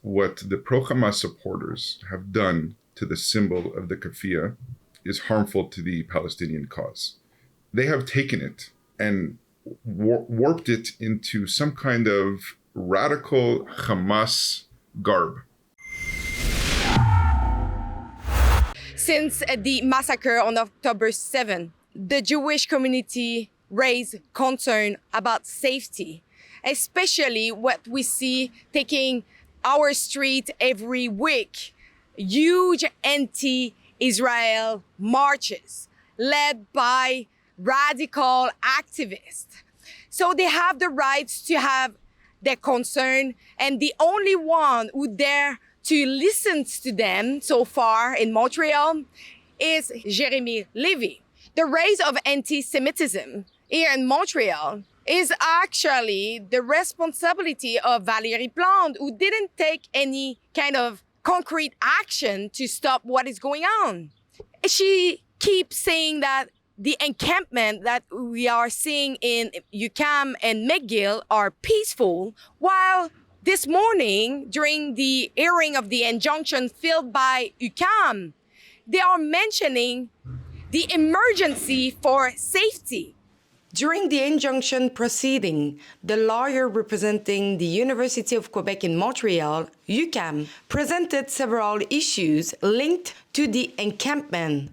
what the pro-Hamas supporters have done to the symbol of the kafia is harmful to the Palestinian cause. They have taken it and warped it into some kind of radical Hamas garb. Since the massacre on October 7, the Jewish community raised concern about safety, especially what we see taking our street every week, huge anti-Israel marches led by radical activists. So they have the rights to have their concern, and the only one who dare to listen to them so far in Montreal is Jeremy Levi. The rise of antisemitism here in Montreal is actually the responsibility of Valérie Plante, who didn't take any kind of concrete action to stop what is going on. She keeps saying that the encampment that we are seeing in UQAM and McGill are peaceful, while this morning, during the hearing of the injunction filed by UQAM, they are mentioning the emergency for safety. During the injunction proceeding, the lawyer representing the University of Quebec in Montreal, UQAM, presented several issues linked to the encampment.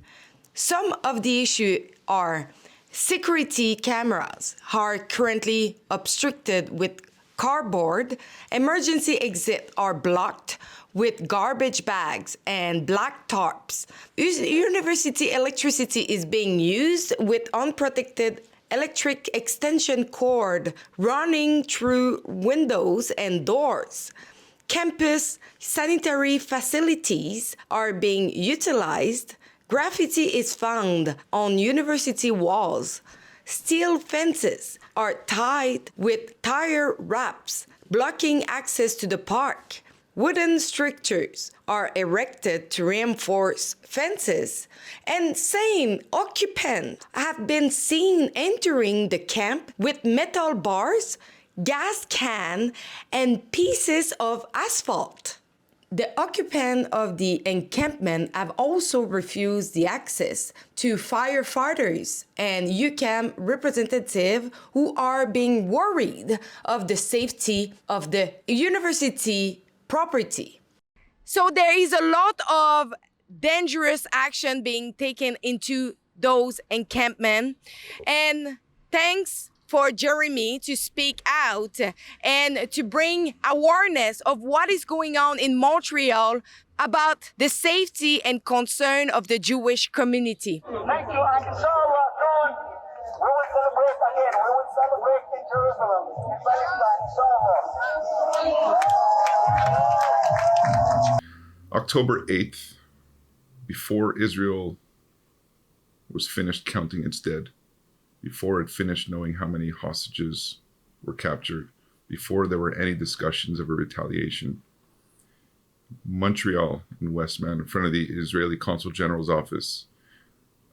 Some of the issues are security cameras are currently obstructed with cardboard, emergency exits are blocked with garbage bags and black tarps. University electricity is being used with unprotected electric extension cord running through windows and doors. Campus sanitary facilities are being utilized. Graffiti is found on university walls. Steel fences are tied with tire wraps, blocking access to the park. Wooden structures are erected to reinforce fences, and same occupants have been seen entering the camp with metal bars, gas can, and pieces of asphalt. The occupants of the encampment have also refused the access to firefighters and UQAM representatives who are being worried of the safety of the university property. So there is a lot of dangerous action being taken into those encampments, and thanks for Jeremy to speak out and to bring awareness of what is going on in Montreal about the safety and concern of the Jewish community. Thank you, and inshallah, soon we will celebrate again. We will celebrate in Jerusalem, in Palestine, inshallah. October 8th, before Israel was finished counting its dead, before it finished knowing how many hostages were captured, before there were any discussions of a retaliation, Montreal in Westmount, in front of the Israeli Consul General's office,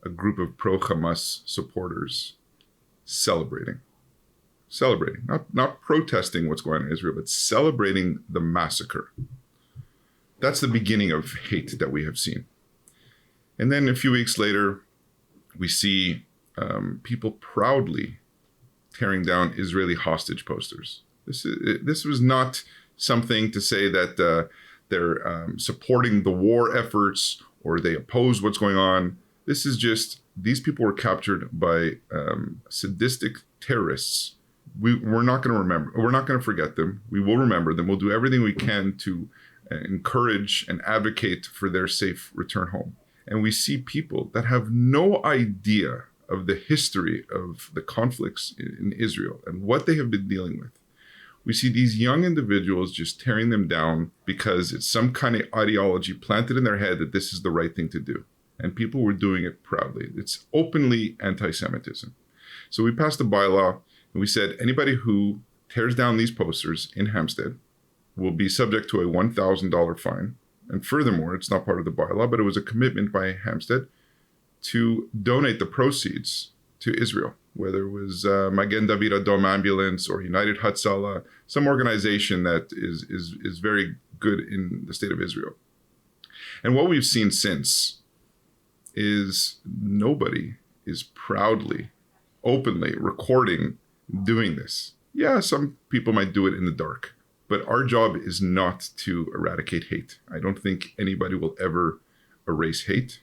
a group of pro-Hamas supporters celebrating, not protesting what's going on in Israel, but celebrating the massacre. That's the beginning of hate that we have seen. And then a few weeks later, we see people proudly tearing down Israeli hostage posters. This was not something to say that they're supporting the war efforts or they oppose what's going on. This is just, these people were captured by sadistic terrorists. We're not going to remember, we're not going to forget them. We will remember them. We'll do everything we can to encourage and advocate for their safe return home. And we see people that have no idea of the history of the conflicts in Israel and what they have been dealing with. We see these young individuals just tearing them down because it's some kind of ideology planted in their head that this is the right thing to do. And people were doing it proudly. It's openly anti-Semitism. So we passed a bylaw and we said anybody who tears down these posters in Hampstead will be subject to a $1,000 fine. And furthermore, it's not part of the bylaw, but it was a commitment by Hampstead to donate the proceeds to Israel, whether it was Magen David Adom Ambulance or United Hatzalah, some organization that is very good in the state of Israel. And what we've seen since is nobody is proudly, openly recording doing this. Yeah, some people might do it in the dark, but our job is not to eradicate hate. I don't think anybody will ever erase hate.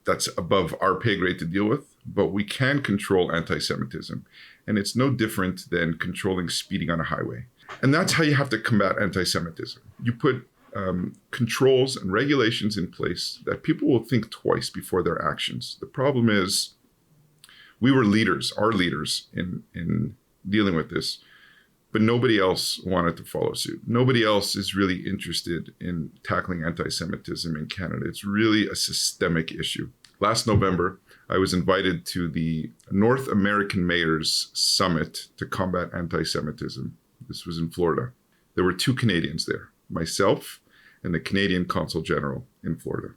That's above our pay grade to deal with, but we can control anti-Semitism. And it's no different than controlling speeding on a highway. And that's how you have to combat anti-Semitism. You put controls and regulations in place that people will think twice before their actions. The problem is we were leaders, our leaders in dealing with this, but nobody else wanted to follow suit. Nobody else is really interested in tackling anti-Semitism in Canada. It's really a systemic issue. Last November, I was invited to the North American Mayors Summit to combat anti-Semitism. This was in Florida. There were 2 Canadians there, myself and the Canadian Consul General in Florida.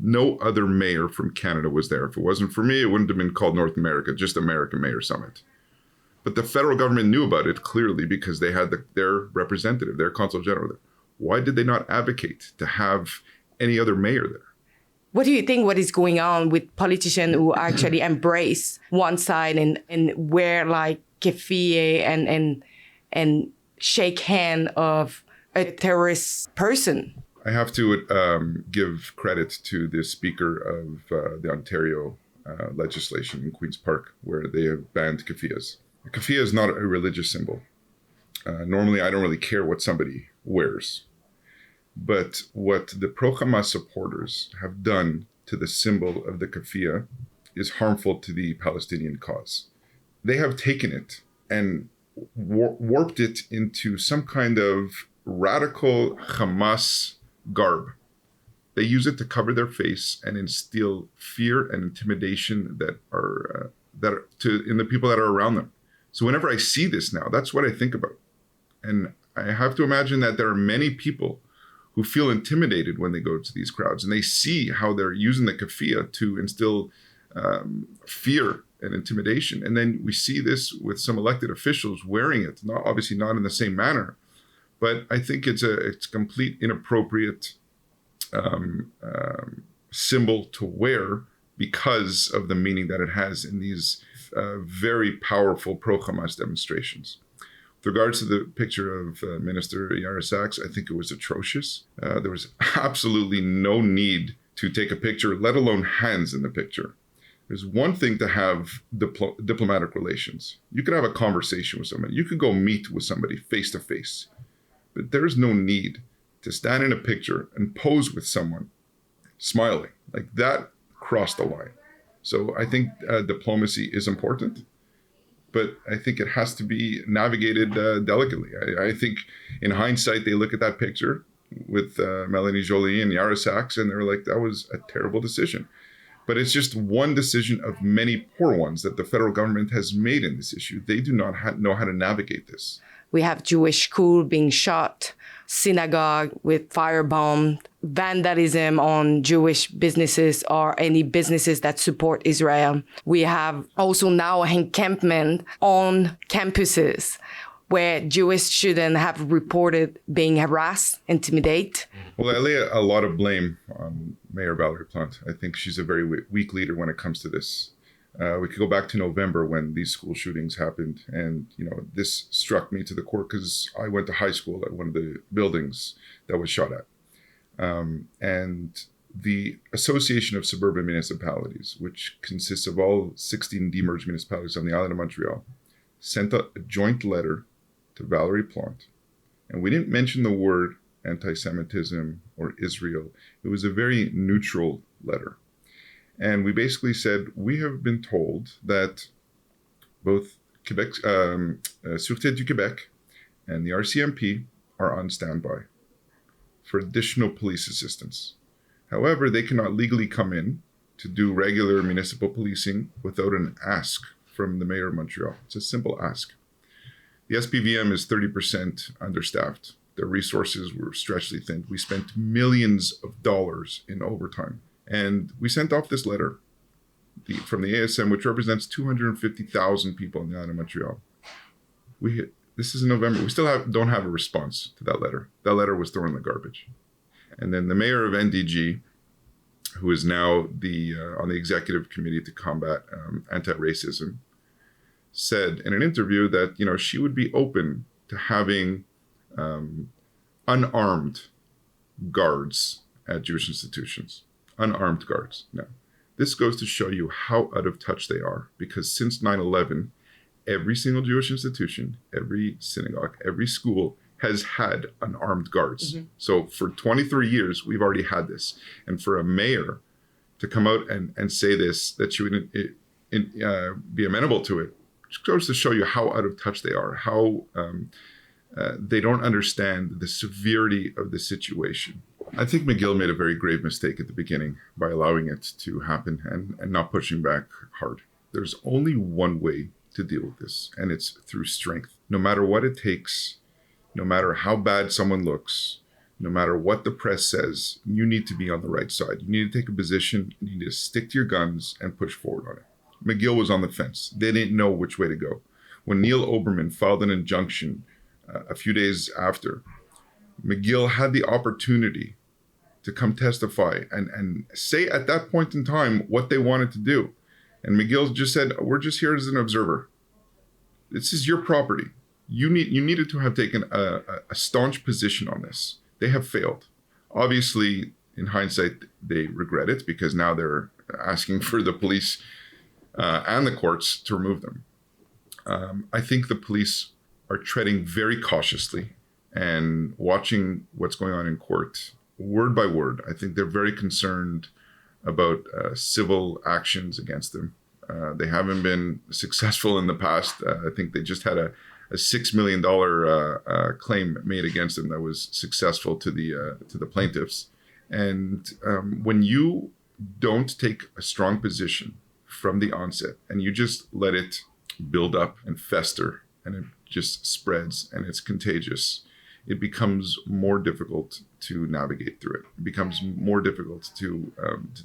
No other mayor from Canada was there. If it wasn't for me, it wouldn't have been called North America, just American Mayor Summit. But the federal government knew about it clearly because they had their representative, their Consul General there. Why did they not advocate to have any other mayor there? What do you think what is going on with politicians who actually embrace one side and wear like keffiyeh and shake hand of a terrorist person? I have to give credit to the Speaker of the Ontario legislation in Queen's Park, where they have banned keffiyehs. A keffiyeh is not a religious symbol. Normally, I don't really care what somebody wears. But what the pro-Hamas supporters have done to the symbol of the keffiyeh is harmful to the Palestinian cause. They have taken it and warped it into some kind of radical Hamas garb. They use it to cover their face and instill fear and intimidation in the people that are around them. So whenever I see this now, that's what I think about. And I have to imagine that there are many people who feel intimidated when they go to these crowds, and they see how they're using the keffiyeh to instill fear and intimidation. And then we see this with some elected officials wearing it, obviously not in the same manner, but I think it's complete inappropriate symbol to wear because of the meaning that it has in these very powerful pro-Hamas demonstrations. With regards to the picture of Minister Yair Sachs, I think it was atrocious. There was absolutely no need to take a picture, let alone hands in the picture. There's one thing to have diplomatic relations. You could have a conversation with somebody. You could go meet with somebody face to face. But there's no need to stand in a picture and pose with someone smiling. Like that crossed the line. So I think diplomacy is important, but I think it has to be navigated delicately. I think in hindsight, they look at that picture with Melanie Joly and Yair Sachs, and they're like, that was a terrible decision. But it's just one decision of many poor ones that the federal government has made in this issue. They do not know how to navigate this. We have Jewish school being shot, synagogue with firebomb, vandalism on Jewish businesses or any businesses that support Israel. We have also now encampment on campuses where Jewish students have reported being harassed, intimidated. Well, I lay a lot of blame on Mayor Valerie Plante. I think she's a very weak leader when it comes to this. We could go back to November when these school shootings happened. And, this struck me to the core because I went to high school at one of the buildings that was shot at. And the Association of Suburban Municipalities, which consists of all 16 demerged municipalities on the island of Montreal, sent a joint letter to Valerie Plante. And we didn't mention the word anti-Semitism or Israel. It was a very neutral letter. And we basically said, we have been told that both Quebec, Sûreté du Québec and the RCMP are on standby for additional police assistance. However, they cannot legally come in to do regular municipal policing without an ask from the mayor of Montreal. It's a simple ask. The SPVM is 30% understaffed. Their resources were stretchly thin. We spent millions of dollars in overtime. And we sent off this letter from the ASM, which represents 250,000 people in the island of Montreal. This is in November. We still don't have a response to that letter. That letter was thrown in the garbage. And then the mayor of NDG, who is now on the executive committee to combat anti-racism, said in an interview that she would be open to having unarmed guards at Jewish institutions. Unarmed guards. Now, this goes to show you how out of touch they are, because since 9/11, every single Jewish institution, every synagogue, every school has had unarmed guards. Mm-hmm. So for 23 years, we've already had this. And for a mayor to come out and say this, that she would be amenable to it, just goes to show you how out of touch they are, how they don't understand the severity of the situation. I think McGill made a very grave mistake at the beginning by allowing it to happen and not pushing back hard. There's only one way to deal with this, and it's through strength. No matter what it takes, no matter how bad someone looks, no matter what the press says, you need to be on the right side. You need to take a position, you need to stick to your guns and push forward on it. McGill was on the fence. They didn't know which way to go. When Neil Oberman filed an injunction a few days after, McGill had the opportunity to come testify and say at that point in time what they wanted to do. And McGill just said, we're just here as an observer. This is your property. You needed to have taken a staunch position on this. They have failed. Obviously, in hindsight, they regret it because now they're asking for the police and the courts to remove them. I think the police are treading very cautiously and watching what's going on in court, word by word. I think they're very concerned about civil actions against them. They haven't been successful in the past. I think they just had a $6 million claim made against them that was successful to the plaintiffs. And when you don't take a strong position from the onset and you just let it build up and fester and it just spreads and it's contagious, it becomes more difficult to navigate through it. It becomes more difficult to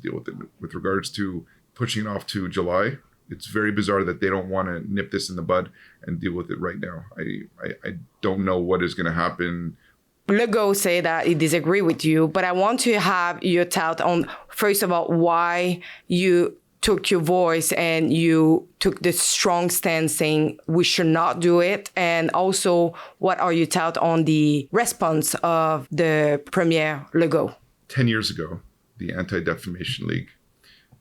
deal with it. With regards to pushing it off to July, it's very bizarre that they don't want to nip this in the bud and deal with it right now. I don't know what is going to happen. Legault say that he disagree with you, but I want to have your thought on, first of all, why you took your voice and you took this strong stance saying we should not do it, and also what are your thoughts on the response of the Premier Legault? 10 years ago, the Anti-Defamation League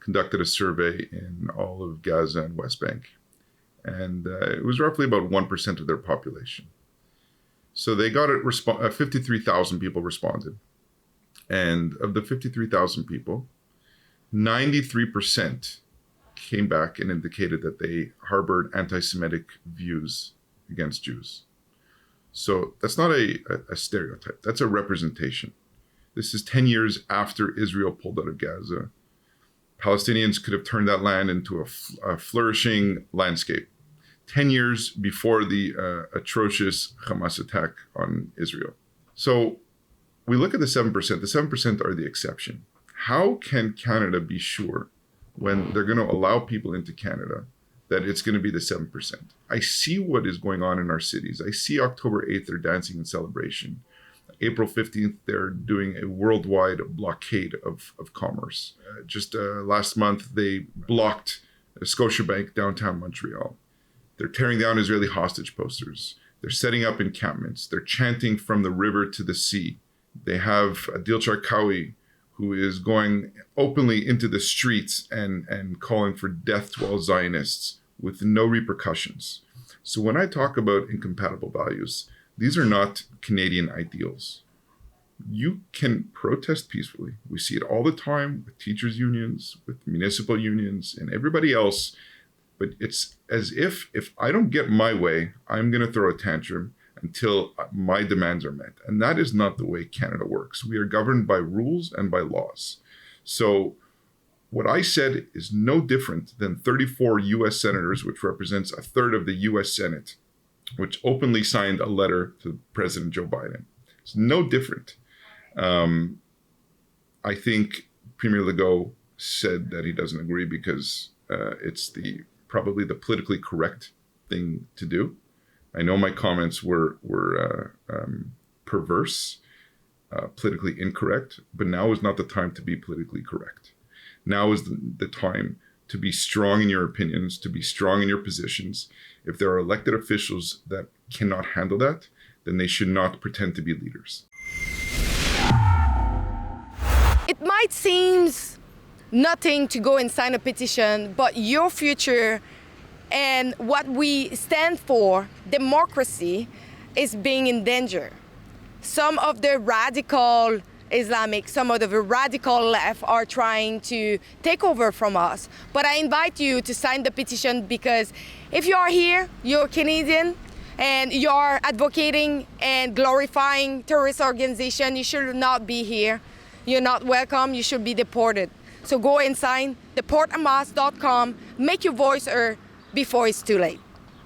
conducted a survey in all of Gaza and West Bank, and it was roughly about 1% of their population. So they got it, 53,000 people responded. And of the 53,000 people, 93% came back and indicated that they harbored anti-Semitic views against Jews. So that's not a stereotype, that's a representation. This is 10 years after Israel pulled out of Gaza. Palestinians could have turned that land into a flourishing landscape. 10 years before the atrocious Hamas attack on Israel. So we look at the 7%. The 7% are the exception. How can Canada be sure when they're going to allow people into Canada that it's going to be the 7%? I see what is going on in our cities. I see October 8th, they're dancing in celebration. April 15th, they're doing a worldwide blockade of commerce. Just last month, they blocked Scotiabank downtown Montreal. They're tearing down Israeli hostage posters. They're setting up encampments. They're chanting from the river to the sea. They have Adil Sharkawi, who is going openly into the streets and calling for death to all Zionists with no repercussions. So when I talk about incompatible values, these are not Canadian ideals. You can protest peacefully. We see it all the time with teachers' unions, with municipal unions, and everybody else. But it's as if I don't get my way, I'm going to throw a tantrum until my demands are met. And that is not the way Canada works. We are governed by rules and by laws. So what I said is no different than 34 US senators, which represents a third of the US Senate, which openly signed a letter to President Joe Biden. It's no different. I think Premier Legault said that he doesn't agree because it's probably the politically correct thing to do. I know my comments were perverse, politically incorrect, but now is not the time to be politically correct. Now is the time to be strong in your opinions, to be strong in your positions. If there are elected officials that cannot handle that, then they should not pretend to be leaders. It might seem nothing to go and sign a petition, but your future and what we stand for, democracy, is being in danger. Some of the radical Islamic, some of the radical left are trying to take over from us. But I invite you to sign the petition, because if you are here, you're Canadian, and you're advocating and glorifying terrorist organization, you should not be here. You're not welcome, you should be deported. So go and sign, deporthamas.com, make your voice heard before it's too late.